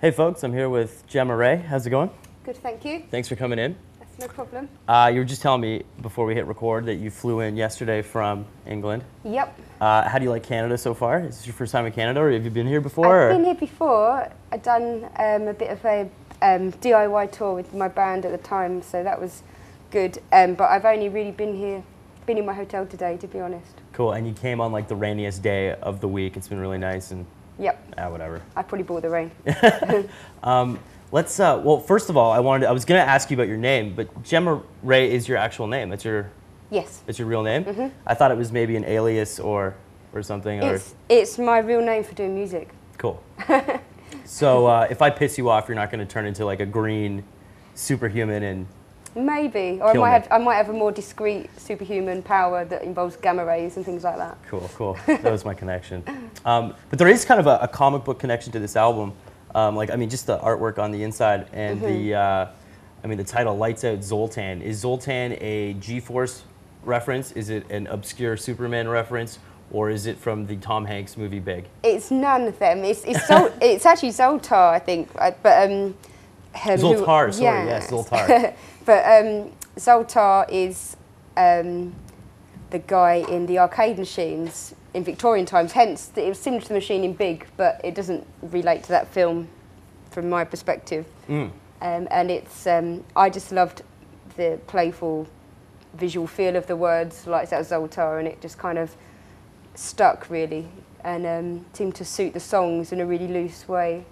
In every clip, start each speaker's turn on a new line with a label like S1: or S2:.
S1: Hey folks, I'm here with Gemma Ray. How's it going?
S2: Good, thank you.
S1: Thanks for coming in.
S2: That's no problem.
S1: You were just telling me before we hit record that you flew in yesterday from England.
S2: Yep.
S1: How do you like Canada so far? Is this your first time in Canada, or have you been here before?
S2: I've been here before. I'd done a bit of a DIY tour with my band at the time, so that was good. But I've only really been in my hotel today, to be honest.
S1: Cool, and you came on like the rainiest day of the week. It's been really nice and
S2: Yep.
S1: Whatever.
S2: I probably bought the rain.
S1: Well, first of all, I was gonna ask you about your name, but Gemma Ray is your actual name. That's your real name?
S2: Mm-hmm.
S1: I thought it was maybe an alias or something.
S2: It's my real name for doing music.
S1: Cool. So if I piss you off, you're not going to turn into like a green superhuman and
S2: maybe, or I might have a more discreet superhuman power that involves gamma rays and things like that.
S1: Cool. That was my connection. But there is kind of a comic book connection to this album. Just the artwork on the inside and the title "Lights Out Zoltar." Is Zoltar a G-Force reference? Is it an obscure Superman reference? Or is it from the Tom Hanks movie Big?
S2: It's none of them. It's actually Zoltar, I think.
S1: Zoltar, sorry, yes, Zoltar.
S2: But Zoltar is the guy in the arcade machines in Victorian times. Hence, it was similar to the machine in Big, but it doesn't relate to that film from my perspective. And it's I just loved the playful visual feel of the words "Lights Out Zoltar," and it just kind of stuck really, and seemed to suit the songs in a really loose way.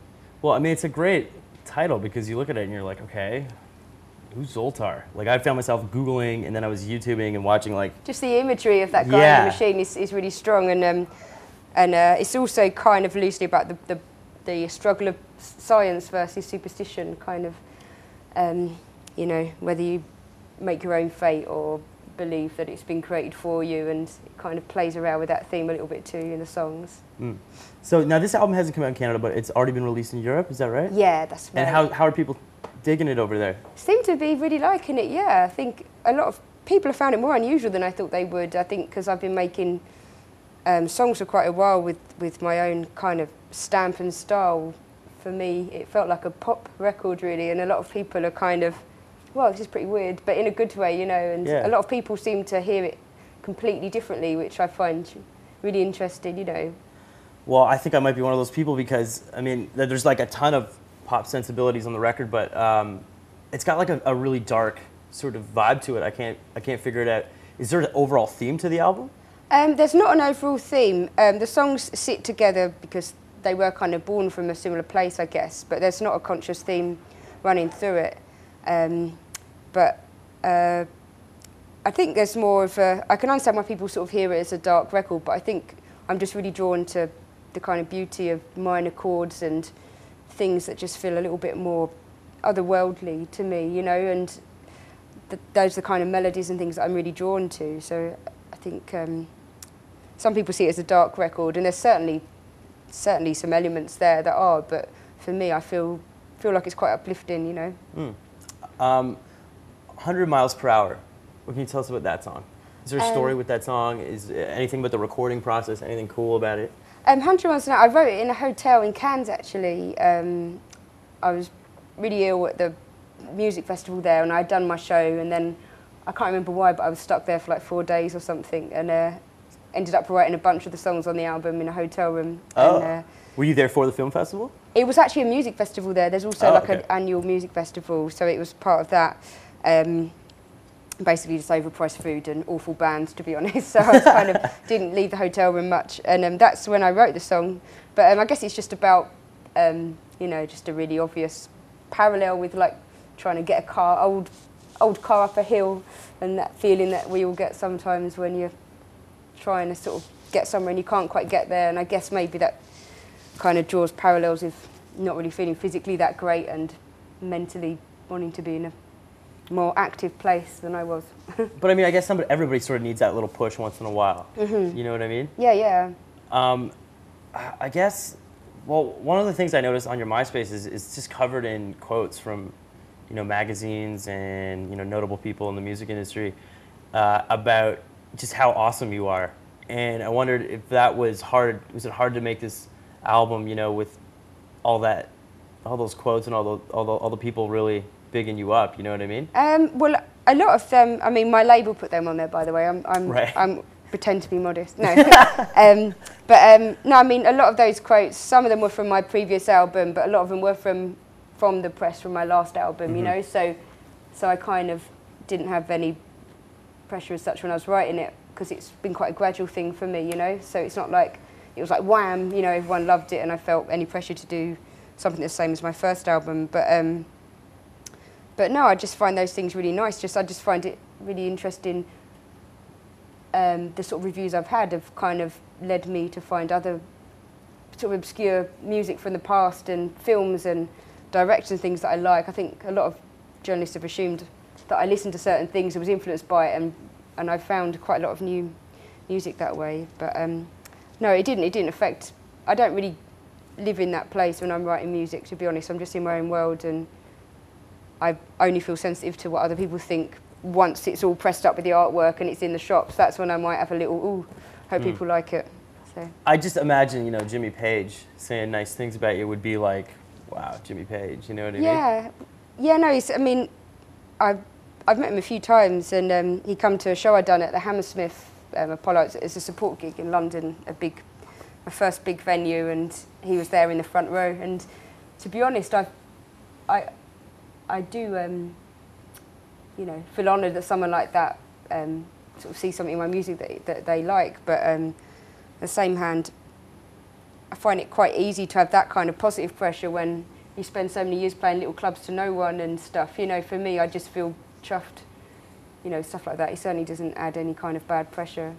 S1: Well, I mean, it's a great title because you look at it and you're like, okay, who's Zoltar? Like, I found myself Googling, and then I was YouTubing and watching like...
S2: Just the imagery of that guy in the machine is really strong, and it's also kind of loosely about the struggle of science versus superstition, kind of, whether you make your own fate or believe that it's been created for you, and it kind of plays around with that theme a little bit too in the songs.
S1: So now this album hasn't come out in Canada, but it's already been released in Europe, is that right?
S2: Yeah, that's right.
S1: And how are people digging it over there?
S2: Seem to be really liking it, yeah. I think a lot of people have found it more unusual than I thought they would. I think because I've been making songs for quite a while with my own kind of stamp and style. For me, it felt like a pop record really, and a lot of people are kind of, well, this is pretty weird, but in a good way, and a lot of people seem to hear it completely differently, which I find really interesting,
S1: Well, I think I might be one of those people because, I mean, there's like a ton of pop sensibilities on the record, but it's got like a really dark sort of vibe to it. I can't figure it out. Is there an overall theme to the album?
S2: There's not an overall theme. The songs sit together because they were kind of born from a similar place, I guess, but there's not a conscious theme running through it. But I think there's more of I can understand why people sort of hear it as a dark record, but I think I'm just really drawn to the kind of beauty of minor chords and things that just feel a little bit more otherworldly to me, and those are the kind of melodies and things that I'm really drawn to. So I think some people see it as a dark record, and there's certainly some elements there that are, but for me, I feel like it's quite uplifting,
S1: 100 Miles Per Hour. What can you tell us about that song? Is there a story with that song? Is anything about the recording process, anything cool about it?
S2: 100 Miles an Hour, I wrote it in a hotel in Cannes, actually. I was really ill at the music festival there, and I'd done my show, and then, I can't remember why, but I was stuck there for like 4 days or something, and ended up writing a bunch of the songs on the album in a hotel room.
S1: Oh.
S2: And,
S1: were you there for the film festival?
S2: It was actually a music festival there. There's also an annual music festival, so it was part of that. Basically just overpriced food and awful bands, to be honest, so I kind of didn't leave the hotel room much, and that's when I wrote the song. But I guess it's just about, just a really obvious parallel with like trying to get a old car up a hill, and that feeling that we all get sometimes when you're trying to sort of get somewhere and you can't quite get there, and I guess maybe that kind of draws parallels with not really feeling physically that great and mentally wanting to be in a more active place than I was.
S1: But I mean, I guess everybody sort of needs that little push once in a while. You know what I mean?
S2: Yeah.
S1: I guess, well, one of the things I noticed on your MySpace is it's just covered in quotes from, magazines and, notable people in the music industry about just how awesome you are. And I wondered if that was hard. Was it hard to make this album, with all that all those quotes and all the people really bigging you up. You know what I mean?
S2: Well, a lot of them. I mean, my label put them on there, by the way. I'm pretend to be modest. No, no. I mean, a lot of those quotes. Some of them were from my previous album, but a lot of them were from the press from my last album. You know, so I kind of didn't have any pressure as such when I was writing it, because it's been quite a gradual thing for me. You know, so it's not like it was like wham. You know, everyone loved it, and I felt any pressure to do something the same as my first album. But no, I just find those things really nice. I just find it really interesting. The sort of reviews I've had have kind of led me to find other sort of obscure music from the past and films and directors and things that I like. I think a lot of journalists have assumed that I listened to certain things and was influenced by it, and I found quite a lot of new music that way. But no, it didn't affect. I don't really live in that place when I'm writing music, to be honest. I'm just in my own world, and I only feel sensitive to what other people think once it's all pressed up with the artwork and it's in the shops. That's when I might have a little, ooh, hope people like it. So
S1: I just imagine, you know, Jimmy Page saying nice things about you would be like, wow, Jimmy Page, you know what I mean? Yeah, no, I mean, I've met him a few times, and he come to a show I'd done at the Hammersmith Apollo. It's a support gig in London, my first big venue, and he was there in the front row. And to be honest, I do, you know, feel honoured that someone like that sort of sees something in my music that they like. But on the same hand, I find it quite easy to have that kind of positive pressure when you spend so many years playing little clubs to no one and stuff. You know, for me, I just feel chuffed. You know, stuff like that. It certainly doesn't add any kind of bad pressure.